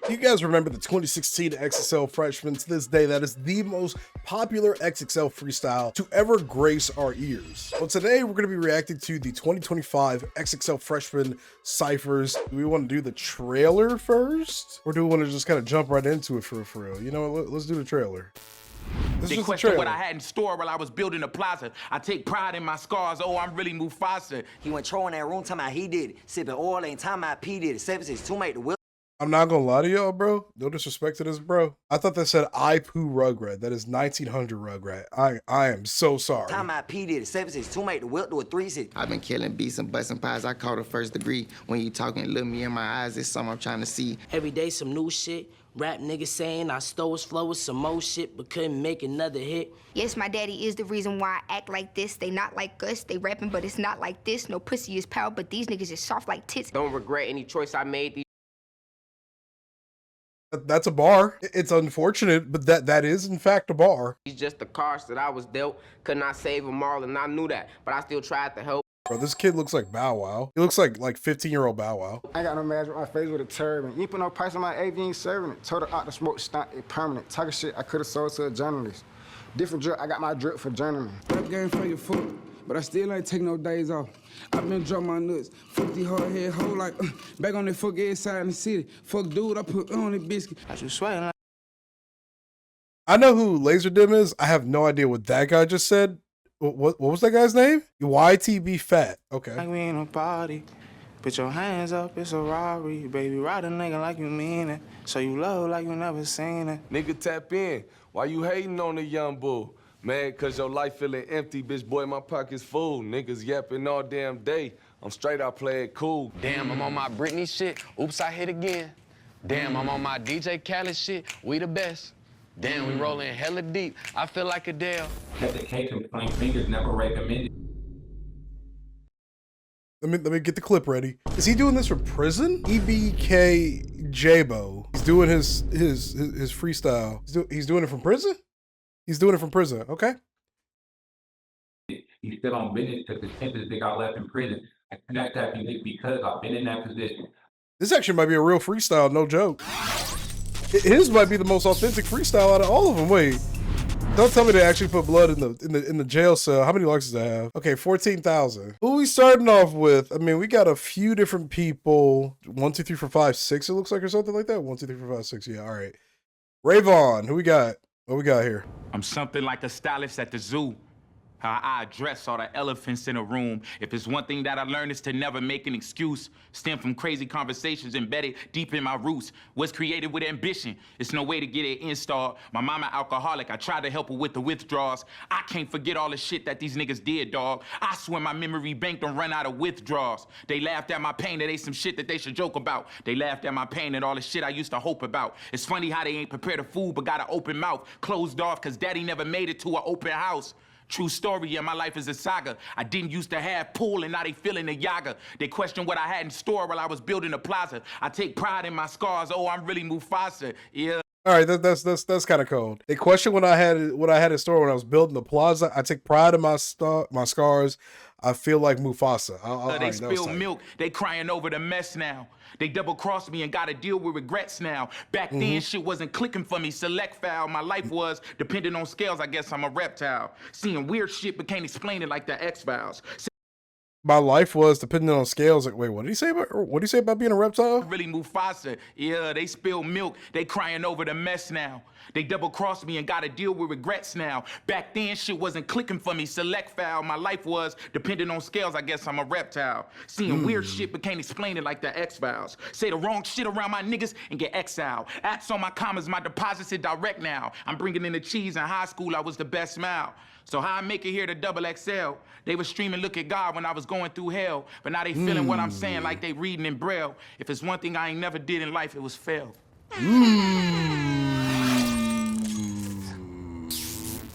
You guys remember the 2016 XXL Freshmen? To this day, that is the most popular XXL freestyle to ever grace our ears. Well, today we're going to be reacting to the 2025 XXL Freshman Cyphers. Do we want to do the trailer first? Or do we want to just kind of jump right into it for real? You know what, let's do the trailer. They questioned what I had in store while I was building the plaza. I take pride in my scars. Oh, I'm really Mufasa. He went trolling that room, talking about he did it. Sipping oil, ain't talking about P did it. 762 made the will. I'm not gonna lie to y'all, bro. No disrespect to this, bro. I thought that said I poo Rugrat. That is 1900 Rugrat. I am so sorry. Talking about P did it. 762 made the will do a 360. I've been killing beats and busting pies. I caught a first degree. When you talking, look me in my eyes. It's something I'm trying to see. Every day some new shit. Rap niggas saying I stole his flow with some more shit, but couldn't make another hit. Yes, my daddy is the reason why I act like this. They not like us. They rapping, but it's not like this. No pussy is power, but these niggas is soft like tits. Don't regret any choice I made. That's a bar. It's unfortunate, but that is in fact a bar. He's just the cards that I was dealt. Could not save them all, and I knew that, but I still tried to help. Bro, this kid looks like Bow Wow. He looks like 15-year-old Bow Wow. I got no mask with my face with a turban. You ain't put no price on my AV, you ain't serving it. Told her out the smoke stunt, it permanent. Talking shit I could have sold to a journalist. Different drip, I got my drip for journalism. Rap game for your foot, but I still ain't take no days off. I been drop my nuts, fuck the hard head hoe like, back on that fuck ass side in the city. Fuck dude, I put on the biscuit. I just sweating like. I know who Laserdym is. I have no idea what that guy just said. What was that guy's name? YTB Fat. Okay. Like we in a party. Put your hands up, it's a robbery. Baby, ride a nigga like you mean it. So you love like you never seen it. Nigga, tap in. Why you hating on the young bull? Man, cause your life feeling empty, bitch boy, my pocket's full. Niggas yapping all damn day. I'm straight, I play it cool. Damn, I'm on my Britney shit. Oops, I hit again. Damn, I'm on my DJ Khaled shit. We the best. Damn, we rolling hella deep. I feel like Adele. Medication between fingers never recommended. Let me get the clip ready. Is he doing this from prison? EBK Jabo. He's doing his freestyle. He's doing it from prison? He's doing it from prison. Okay. He's still on business because the sentence they got left in prison. I cannot tap you because I've been in that position. This actually might be a real freestyle, no joke. His might be the most authentic freestyle out of all of them. Wait, don't tell me they actually put blood in the jail cell. How many likes does that have? Okay, 14,000. Who we starting off with? I mean, we got a few different people. 1, 2, 3, 4, 5, 6. It looks like or something like that. 1, 2, 3, 4, 5, 6. Yeah, all right. Rayvon, who we got? What we got here? I'm something like a stylist at the zoo. How I address all the elephants in a room. If it's one thing that I learned is to never make an excuse. Stem from crazy conversations embedded deep in my roots. Was created with ambition. It's no way to get it installed. My mama alcoholic. I tried to help her with the withdrawals. I can't forget all the shit that these niggas did, dog. I swear my memory bank don't run out of withdrawals. They laughed at my pain. That ain't some shit that they should joke about. They laughed at my pain and all the shit I used to hope about. It's funny how they ain't prepared a food but got an open mouth. Closed off cause daddy never made it to an open house. True story, yeah, my life is a saga. I didn't used to have pool and now they feeling the yaga. They questioned what I had in store while I was building the plaza. I take pride in my scars. Oh, I'm really Mufasa. Yeah. All right, that's kind of cold. They questioned what I had in store when I was building the plaza. I take pride in my scars. I feel like Mufasa. They spill milk. They crying over the mess now. They double-crossed me and got to deal with regrets now. Back then, shit wasn't clicking for me. Select foul. My life was depending on scales. I guess I'm a reptile. Seeing weird shit but can't explain it like the X-Files. My life was depending on scales. Like, wait, what did he say about being a reptile? Really Mufasa. Yeah, they spill milk. They crying over the mess now. They double-crossed me and got to deal with regrets now. Back then, shit wasn't clicking for me. Select foul. My life was depending on scales. I guess I'm a reptile. Seeing weird shit but can't explain it like the X-Files. Say the wrong shit around my niggas and get exiled. Ats on my commas, my deposits are direct now. I'm bringing in the cheese. In high school, I was the best smile. So how I make it here to XXL? They was streaming Look at God when I was going through hell. But now they feeling what I'm saying like they reading in Braille. If it's one thing I ain't never did in life, it was fail.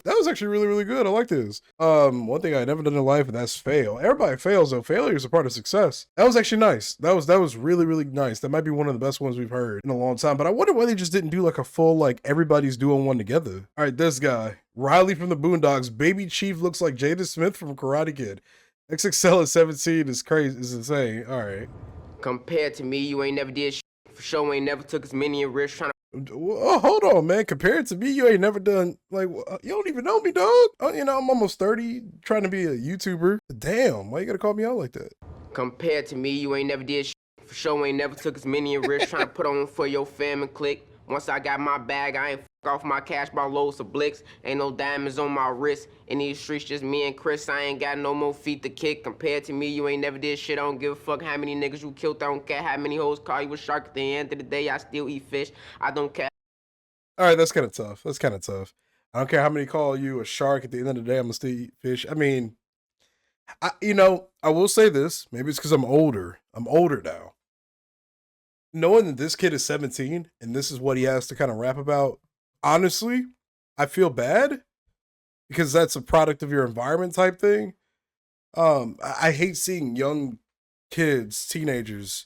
That was actually really, really good. I like this. One thing I never done in life, and that's fail. Everybody fails, though. Failure is a part of success. That was actually nice. That was really, really nice. That might be one of the best ones we've heard in a long time. But I wonder why they just didn't do like a full, like, everybody's doing one together. All right, this guy. Riley from the Boondocks. Baby Chief looks like Jada Smith from Karate Kid. XXL at 17 is crazy. Is insane. All right. Compared to me, you ain't never did shit. For sure ain't never took as many risks trying to. Oh, hold on, man. Compared to me, you ain't never done, like, you don't even know me, dog. You know, I'm almost 30, trying to be a YouTuber. Damn, why you gotta call me out like that? Compared to me, you ain't never did shit. For sure ain't never took as many risks trying to put on for your fam and click. Once I got my bag, I ain't off my cash, bought loads of blicks. Ain't no diamonds on my wrist. In these streets, just me and Chris. I ain't got no more feet to kick. Compared to me, you ain't never did shit. I don't give a fuck how many niggas you killed. I don't care how many hoes call you a shark. At the end of the day, I still eat fish. I don't care. All right, that's kind of tough. That's kind of tough. I don't care how many call you a shark. At the end of the day, I'm gonna still eat fish. I mean, I will say this. Maybe it's because I'm older. I'm older now. Knowing that this kid is 17 and this is what he has to kind of rap about, honestly, I feel bad because that's a product of your environment type thing. I hate seeing young kids, teenagers,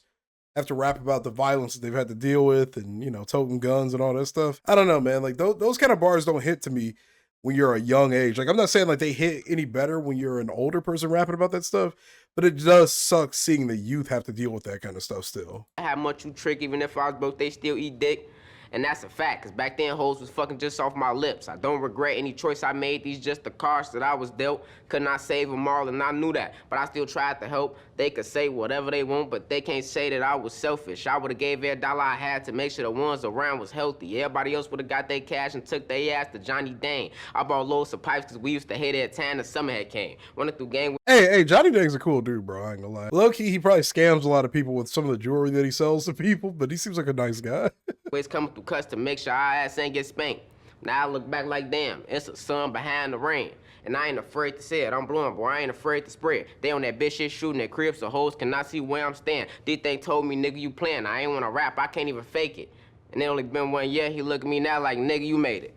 have to rap about the violence that they've had to deal with and, you know, toting guns and all that stuff. I don't know, man. Like, those kind of bars don't hit to me when you're a young age. Like, I'm not saying like they hit any better when you're an older person rapping about that stuff, but it does suck seeing the youth have to deal with that kind of stuff still. How much you trick, even if I was broke, they still eat dick. And that's a fact, cause back then hoes was fucking just off my lips. I don't regret any choice I made, these just the cards that I was dealt. Could not save them all and I knew that, but I still tried to help. They could say whatever they want, but they can't say that I was selfish. I would've gave every dollar I had to make sure the ones around was healthy. Everybody else would've got their cash and took their ass to Johnny Dane. I bought loads of pipes cause we used to hit it at time the summer had came. Running through gang with Hey, Johnny Dane's a cool dude, bro. I ain't gonna lie. Low-key, he probably scams a lot of people with some of the jewelry that he sells to people, but he seems like a nice guy. always coming through cuss to make sure our ass ain't get spanked. Now I look back like, damn, it's a sun behind the rain. And I ain't afraid to say it, I'm blowing, boy, I ain't afraid to spread. They on that bitch shit shooting at cribs so hoes cannot see where I'm staying. These things told me, nigga, you playing. I ain't wanna rap, I can't even fake it. And it only been 1 year, he look at me now like, nigga, you made it.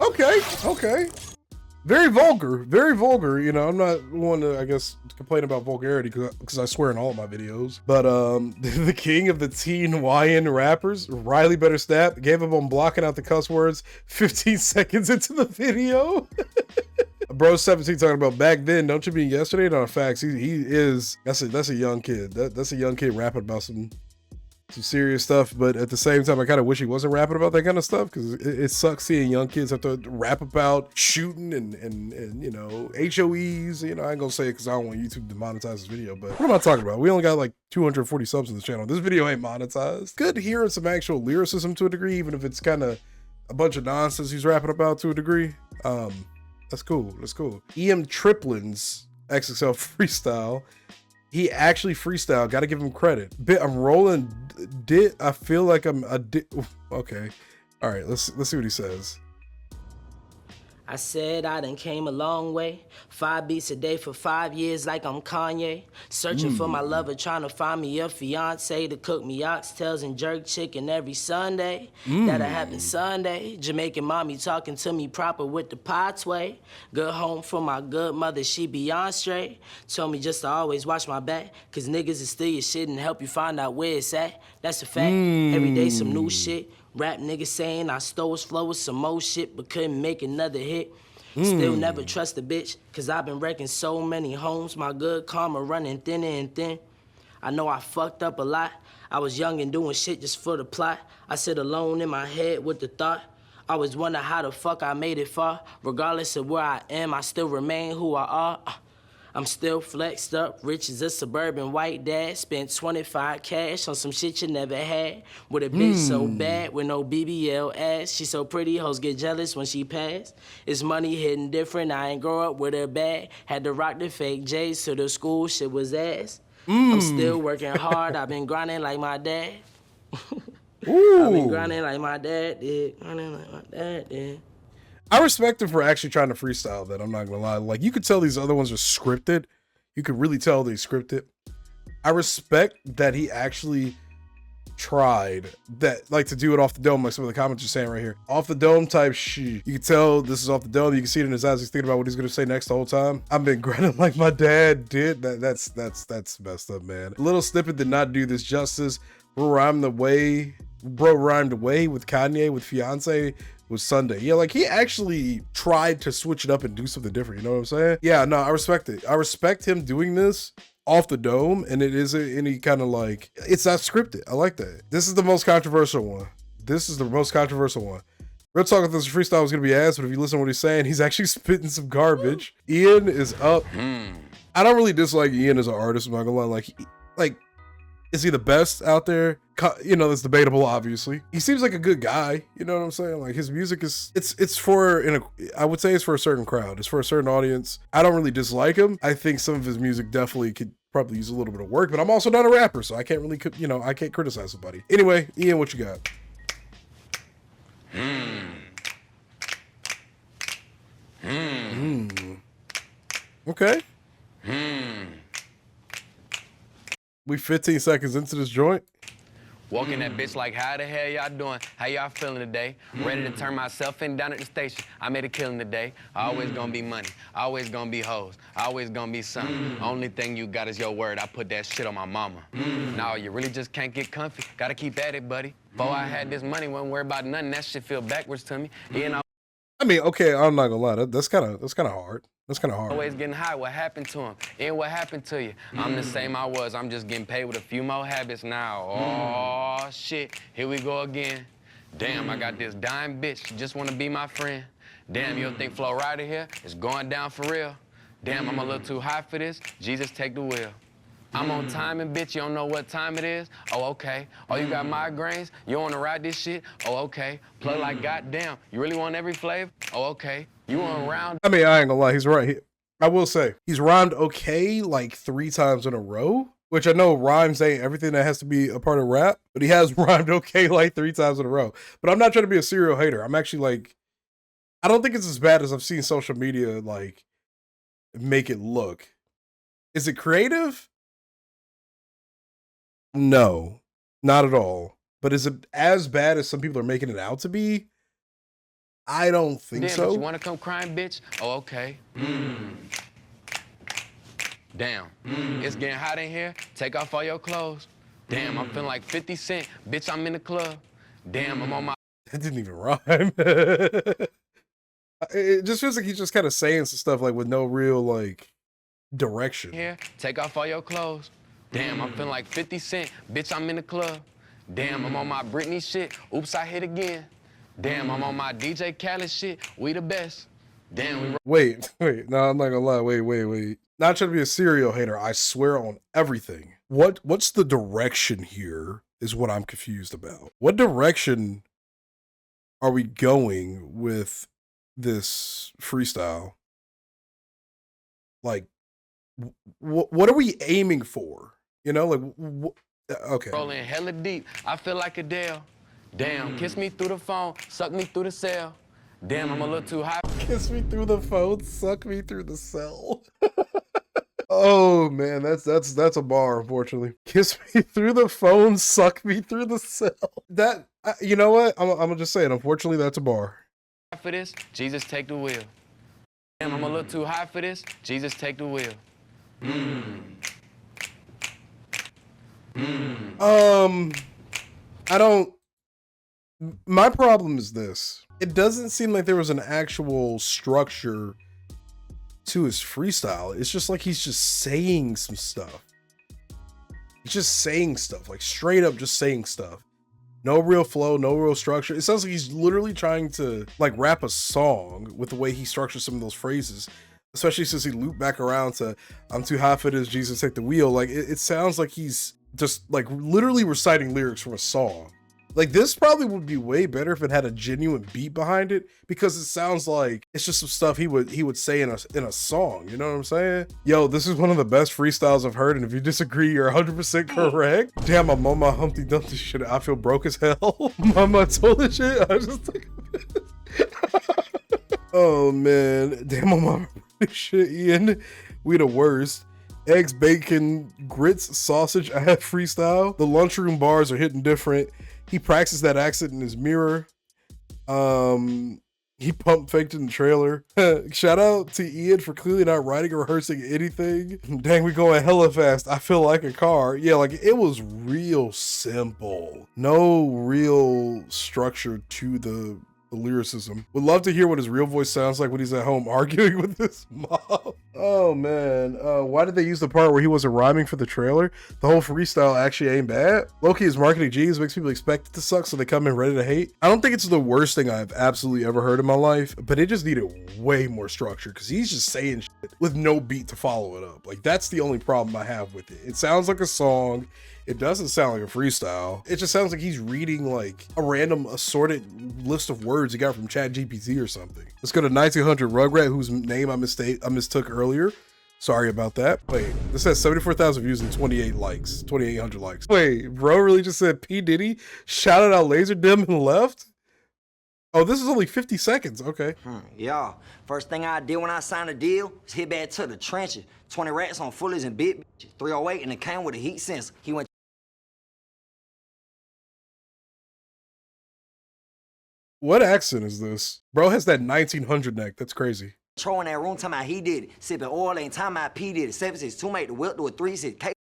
Okay. Very vulgar, you know. I'm not one to, I guess, complain about vulgarity because I swear in all of my videos. But the king of the teen YN rappers, Riley Better Snap, gave up on blocking out the cuss words 15 seconds into the video. Bro 17 talking about back then, don't you mean yesterday? No, facts, he is, that's a young kid. That's a young kid rapping about some serious stuff, but at the same time, I kind of wish he wasn't rapping about that kind of stuff because it sucks seeing young kids have to rap about shooting and you know, HOEs. You know, I ain't gonna say it because I don't want YouTube to monetize this video, but what am I talking about? We only got like 240 subs on this channel. This video ain't monetized. Good hearing some actual lyricism to a degree, even if it's kind of a bunch of nonsense he's rapping about to a degree. That's cool. EM Triplin's XXL freestyle. He actually freestyled. Got to give him credit. I'm rolling. I feel like I'm a. Okay. All right. Let's see what he says. I said I done came a long way. 5 beats a day for 5 years like I'm Kanye. Searching for my lover, trying to find me a fiance to cook me oxtails and jerk chicken every Sunday. That'll happen Sunday. Jamaican mommy talking to me proper with the pathway. Good home for my good mother, she Beyonce. Told me just to always watch my back, cause niggas will steal your shit and help you find out where it's at. That's a fact. Every day some new shit. Rap niggas saying I stole his flow with some more shit, but couldn't make another hit. Still never trust a bitch, cause I've been wrecking so many homes. My good karma running thinner and thin. I know I fucked up a lot. I was young and doing shit just for the plot. I sit alone in my head with the thought. I always wonder how the fuck I made it far. Regardless of where I am, I still remain who I are. I'm still flexed up, rich as a suburban white dad. Spent 25 cash on some shit you never had. With a bitch so bad with no BBL ass. She so pretty, hoes get jealous when she pass. It's money hitting different, I ain't grow up with her bag. Had to rock the fake J's so the school shit was ass. I'm still working hard, I've been grinding like my dad. I've been grinding like my dad did. I respect him for actually trying to freestyle that. I'm not gonna lie. Like, you could tell these other ones are scripted. You could really tell they scripted. I respect that he actually tried that, like, to do it off the dome, like some of the comments are saying right here. Off the dome type shit. You can tell this is off the dome. You can see it in his eyes. He's thinking about what he's gonna say next the whole time. I've been grinding like my dad did. That's messed up, man. Little Snippet did not do this justice. Bro rhymed away with Kanye with Fiance was Sunday. Yeah, like, he actually tried to switch it up and do something different. You know what I'm saying? Yeah, no, I respect it. I respect him doing this off the dome, and it isn't any kind of like, it's not scripted. I like that. This is the most controversial one. This is the most controversial one. Real talk, if this freestyle was gonna be ass, but if you listen to what he's saying, he's actually spitting some garbage. Ian is up. I don't really dislike Ian as an artist, I'm not gonna lie. Like, is he the best out there? You know, that's debatable, obviously. He seems like a good guy, you know what I'm saying? Like, his music is, it's for, I would say it's for a certain crowd. It's for a certain audience. I don't really dislike him. I think some of his music definitely could probably use a little bit of work, but I'm also not a rapper, so I can't really, you know, I can't criticize somebody. Anyway, Ian, what you got? Okay. We 15 seconds into this joint. Walking that bitch like, how the hell y'all doing? How y'all feeling today? Ready to turn myself in down at the station. I made a killing today. Always gonna be money. Always gonna be hoes. Always gonna be something. Only thing you got is your word. I put that shit on my mama. No, you really just can't get comfy. Gotta keep at it, buddy. Before I had this money, wasn't worried about nothing. That shit feel backwards to me. You know. I mean, okay, I'm not gonna lie. That's kind of hard. That's kind of hard. Always getting high. What happened to him? And what happened to you? I'm the same I was. I'm just getting paid with a few more habits now. Oh, shit. Here we go again. Damn, I got this dime bitch. She just want to be my friend. Damn, you don't think Flo Rida here is going down for real? Damn, I'm a little too high for this. Jesus, take the wheel. I'm on timing, bitch. You don't know what time it is? Oh, okay. Oh, you got migraines? You want to ride this shit? Oh, okay. Plug like goddamn. You really want every flavor? Oh, okay. You want round? I mean, I ain't gonna lie. He's right. I will say he's rhymed okay like 3 times in a row, which I know rhymes ain't everything that has to be a part of rap, but he has rhymed okay like 3 times in a row. But I'm not trying to be a serial hater. I'm actually like, I don't think it's as bad as I've seen social media like make it look. Is it creative? No, not at all. But is it as bad as some people are making it out to be? I don't think so. You want to come crying, bitch? Oh, okay. Damn, it's getting hot in here. Take off all your clothes. Damn, I'm feeling like 50 Cent. Bitch, I'm in the club. Damn, I'm on my... That didn't even rhyme. It just feels like he's just kind of saying some stuff like with no real like direction. Here, take off all your clothes. Damn, I'm feeling like 50 Cent. Bitch, I'm in the club. Damn, I'm on my Britney shit. Oops, I hit again. Damn, I'm on my DJ Khaled shit. We the best. Damn, we... Wait. No, I'm not gonna lie. Wait. Not trying to be a serial hater. I swear on everything. What's the direction here is what I'm confused about. What direction are we going with this freestyle? Like, what are we aiming for? You know, like, okay. Rolling hella deep. I feel like Adele. Damn, kiss me through the phone, suck me through the cell. Damn, I'm a little too high. Kiss me through the phone, suck me through the cell. Oh man, that's a bar, unfortunately. Kiss me through the phone, suck me through the cell. That, you know what? I'm gonna just say it. Unfortunately, that's a bar. For this, Jesus, take the wheel. Damn, I'm a little too high for this. Jesus, take the wheel. I don't. My problem is this. It doesn't seem like there was an actual structure to his freestyle. It's just like he's just saying some stuff. He's just saying stuff, like straight up just saying stuff. No real flow, no real structure. It sounds like he's literally trying to like rap a song with the way he structures some of those phrases, especially since he looped back around to I'm too high for this, Jesus take the wheel. Like it sounds like he's just like literally reciting lyrics from a song. Like this probably would be way better if it had a genuine beat behind it, because it sounds like it's just some stuff he would say in a song. You know what I'm saying? Yo, this is one of the best freestyles I've heard, and if you disagree, you're 100% correct. Damn, I'm on my Humpty Dumpty shit. I feel broke as hell. Mama told this shit. I just took oh man, damn, I'm on my shit, Ian. We the worst. Eggs, bacon, grits, sausage. I have freestyle. The lunchroom bars are hitting different. He practiced that accent in his mirror. He pump faked in the trailer. Shout out to Ian for clearly not writing or rehearsing anything. Dang, we going hella fast. I feel like a car. Yeah, like it was real simple. No real structure to the lyricism. Would love to hear what his real voice sounds like when he's at home arguing with his mom. Oh man, why did they use the part where he wasn't rhyming for the trailer? The whole freestyle actually ain't bad. Loki is marketing genius, makes people expect it to suck, so they come in ready to hate. I don't think it's the worst thing I've absolutely ever heard in my life, but it just needed way more structure because he's just saying shit with no beat to follow it up. Like, that's the only problem I have with it. It sounds like a song. It doesn't sound like a freestyle. It just sounds like he's reading like a random assorted list of words he got from ChatGPT or something. Let's go to 1900 Rugrat, whose name I mistook earlier. Sorry about that. Wait, this has 74,000 views and 28 likes, 2,800 likes. Wait, bro really just said P. Diddy, shouted out Laser Dim and left? Oh, this is only 50 seconds, okay. Yeah, first thing I did when I signed a deal was hit back to the trenches. 20 rats on Fullers and big bitches. 308 and it came with a heat sensor. He went What accent is this? Bro has that 1900 neck, that's crazy. in that room talking about he did it. Sipping oil ain't talking about P did it. 7-6, 2 make the whip do a 3-6.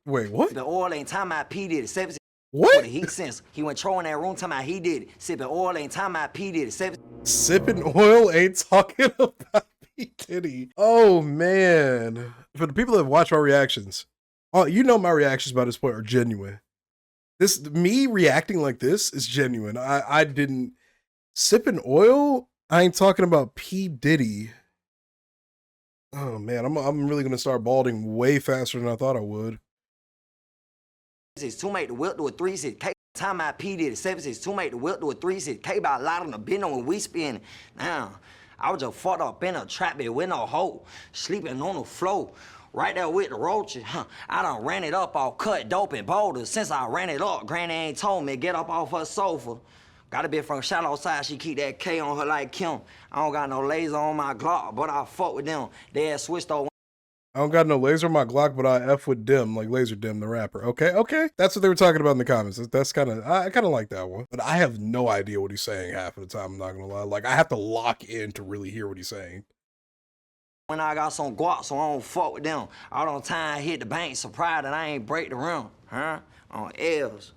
Wait, what? The oil ain't talking about P did it. 7-6. What? With a heat sensor. He went trolling that room talking about he did it. Sipping oil ain't talking about P did it. 7 Sipping oil ain't talking about P. Diddy. Oh man. For the people that watch my reactions, you know my reactions by this point are genuine. Me reacting like this is genuine. I didn't sipping oil. I ain't talking about P. Diddy. Oh man, I'm really gonna start balding way faster than I thought I would. 2 make the whip do a 3-6. K time my P did it. 7-6, 2 make the whip do a 3-6. K by a lot on the bend when we spin. Now, I was just fucked up in a trap bed with no hole, sleeping on the floor. Right there with the roaches, I done ran it up all cut, dope, and boulders. Since I ran it up, Granny ain't told me get up off her sofa. Got a bit from shot outside, she keep that K on her like Kim. I don't got no laser on my Glock, but I fuck with them. They had switched over. I don't got no laser on my Glock, but I F with Dim, like Laser Dim, the rapper. Okay. That's what they were talking about in the comments. That's I kind of like that one. But I have no idea what he's saying half of the time, I'm not gonna lie. Like, I have to lock in to really hear what he's saying. When I got some guap, so I don't fuck with them. All on time, I hit the bank, surprised that I ain't break the rim, on L's.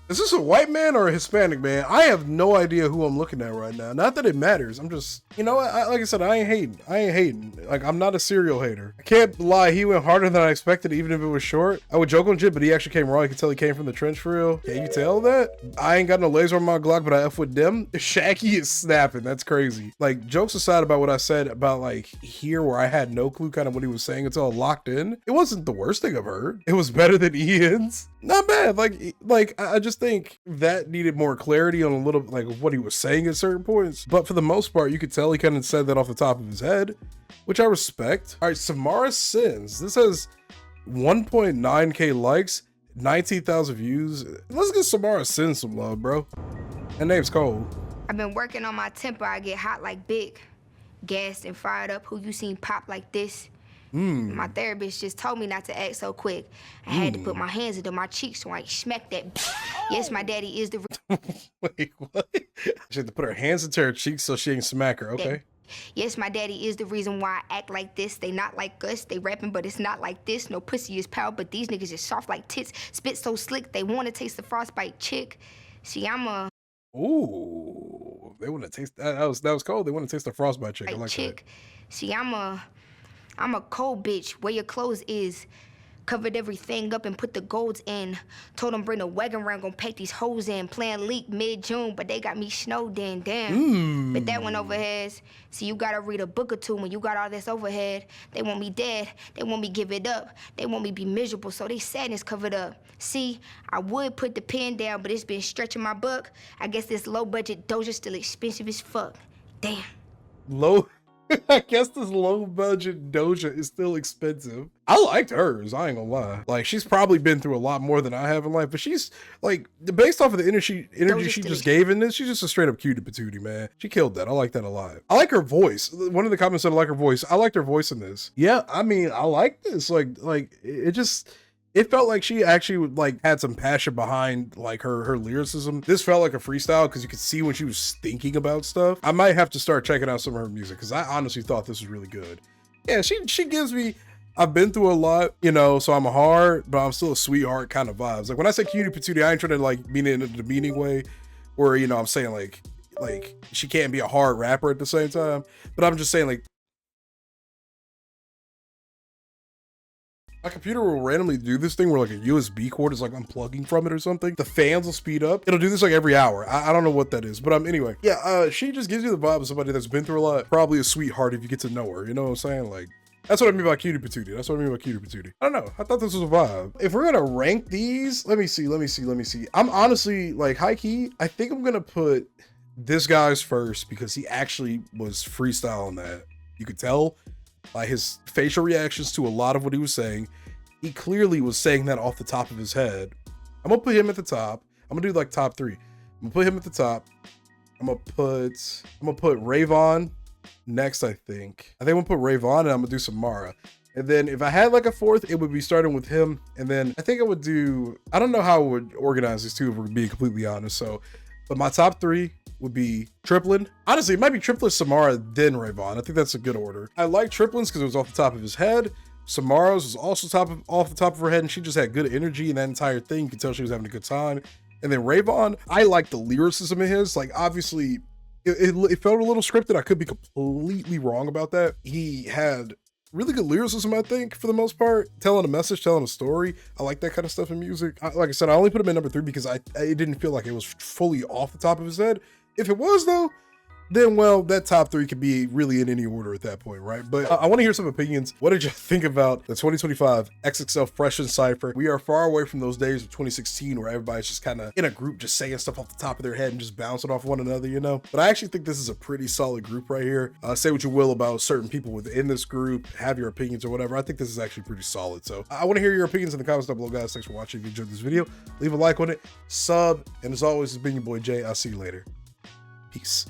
Is this a white man or a Hispanic man? I have no idea who I'm looking at right now. Not that it matters. I'm just, you know what? Like I said, I ain't hating. Like, I'm not a serial hater. I can't lie. He went harder than I expected, even if it was short. I would joke on Jit, but he actually came raw. You can tell he came from the trench for real. Can you tell that? I ain't got no laser on my Glock, but I F with Dim. Shaggy is snapping. That's crazy. Like, jokes aside about what I said about like here where I had no clue kind of what he was saying until I locked in. It wasn't the worst thing I've heard. It was better than Ian's. Not bad. Like I just think that needed more clarity on a little like what he was saying at certain points. But for the most part, you could tell he kind of said that off the top of his head, which I respect. All right, Samara Sins. This has 1.9K likes, 19,000 views. Let's get Samara Sins some love, bro. That name's cold. I've been working on my temper. I get hot like Big. Gassed and fired up. Who you seen pop like this? My therapist just told me not to act so quick. I had to put my hands into my cheeks so I smack that. Yes, my daddy is the. Wait, what? She had to put her hands into her cheeks so she ain't smack her. Okay. Yes, my daddy is the reason why I act like this. They not like us. They rapping, but it's not like this. No pussy is power, but these niggas is soft like tits. Spit so slick, they want to taste the frostbite chick. See, I'm a. Ooh, they want to taste that. That was cold. They want to taste the frostbite chick. I like that. See, I'm a cold bitch. Where your clothes is. Covered everything up and put the golds in. Told them bring the wagon around, gon' pack these hoes in. Plan leak mid-June, but they got me snowed in, damn. But that went over heads. See, you gotta read a book or two when you got all this overhead. They want me dead, they want me give it up. They want me be miserable, so they sadness covered up. See, I would put the pen down, but it's been stretching my buck. I guess this low-budget Doja still expensive as fuck. Damn. I guess this low budget Doja is still expensive. I liked hers, I ain't gonna lie. Like, she's probably been through a lot more than I have in life, but she's like, based off of the energy she just gave in this, she's just a straight up cutie patootie, man. She killed that. I like that a lot. I like her voice. One of the comments said I like her voice. I liked her voice in this. Yeah, I mean, I like this. Like it felt like she actually like had some passion behind like her lyricism. This felt like a freestyle because you could see when she was thinking about stuff. I might have to start checking out some of her music because I honestly thought this was really good. Yeah, she gives me, I've been through a lot, you know, so I'm hard, but I'm still a sweetheart kind of vibes. Like when I say cutie patootie, I ain't trying to like mean it in a demeaning way where, you know, I'm saying like like she can't be a hard rapper at the same time. But I'm just saying, like, my computer will randomly do this thing where like a USB cord is like unplugging from it or something. The fans will speed up. It'll do this like every hour. I don't know what that is, but anyway. Yeah, she just gives you the vibe of somebody that's been through a lot. Probably a sweetheart if you get to know her. You know what I'm saying? Like, that's what I mean by cutie patootie. That's what I mean by cutie patootie. I don't know. I thought this was a vibe. If we're gonna rank these, let me see. I'm honestly like high key. I think I'm gonna put this guy's first because he actually was freestyling that. You could tell by his facial reactions to a lot of what he was saying. He clearly was saying that off the top of his head. I'm gonna put him at the top. I'm gonna do like top 3. I'm gonna put him at the top. I'm gonna put Rayvon next, I think. I'm gonna put Rayvon and I'm gonna do Samara. And then if I had like a fourth, it would be starting with him. And then I think I would do, I don't know how I would organize these two if we're being completely honest. So, but my top 3 would be Triplin. Honestly, it might be Triplin, Samara, then Rayvon. I think that's a good order. I like Triplin's because it was off the top of his head. Samara's was also off the top of her head, and she just had good energy in that entire thing. You could tell she was having a good time. And then Rayvon, I like the lyricism in his. Like, obviously, it felt a little scripted. I could be completely wrong about that. He had really good lyricism, I think, for the most part. Telling a message, telling a story. I like that kind of stuff in music. Like I said, I only put him in number 3 because it didn't feel like it was fully off the top of his head. If it was, though, then, well, that top 3 could be really in any order at that point, right? But I want to hear some opinions. What did you think about the 2025 XXL Freshmen Cypher? We are far away from those days of 2016 where everybody's just kind of in a group just saying stuff off the top of their head and just bouncing off one another, you know? But I actually think this is a pretty solid group right here. Say what you will about certain people within this group, have your opinions or whatever. I think this is actually pretty solid. So I want to hear your opinions in the comments down below, guys. Thanks for watching. If you enjoyed this video, leave a like on it, sub, and as always, it's been your boy Jay. I'll see you later. Peace.